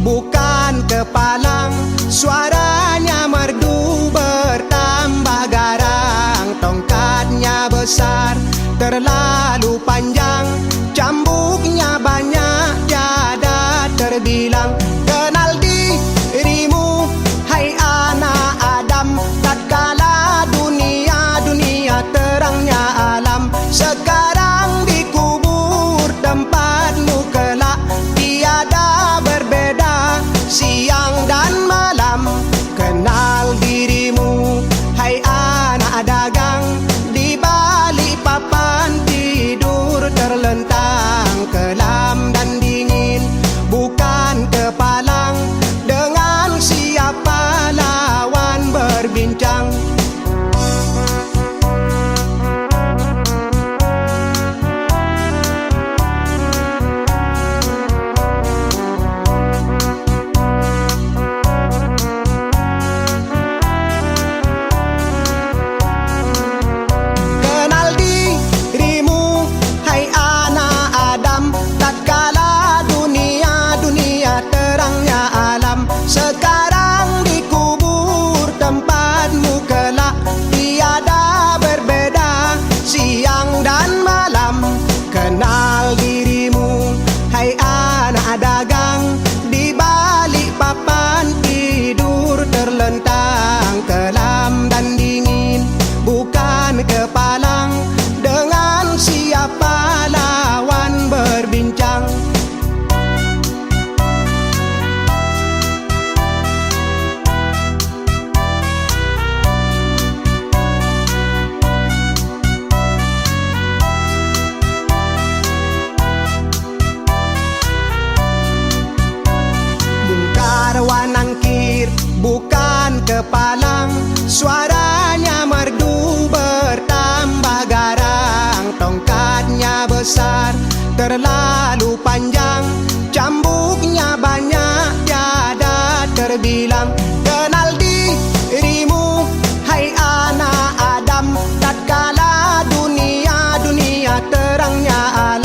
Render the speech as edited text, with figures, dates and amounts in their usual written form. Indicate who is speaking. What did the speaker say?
Speaker 1: bukan kepalang. Suaranya merdu bertambah garang, tongkatnya besar terlalu panjang, cambuknya banyak tiada terbilang. Kenal dirimu hai anak Adam, tatkala dunia terangnya alam. Sekarang dikubur tempatmu kelak, tiada berbeda siang dan malam. Kenal dirimu hai anak dagang, di balik papan tidur terlentang, kelam dan dingin bukan kepalang. Dengan siapa lawan berbincang? Sekarang dikubur tempatmu kelak, tiada berbeda siang dan malam. Kenal dirimu hai anak dagang, di balik papan tidur terlentang, kelam dan dingin bukan kepalang. Dengan siapa lawan berbincang? Wanangkir bukan kepalang, suaranya merdu bertambah garang, tongkatnya besar terlalu panjang, cambuknya banyak tiada terbilang. Kenal dirimu hai anak Adam, tatkala dunia terangnya alam.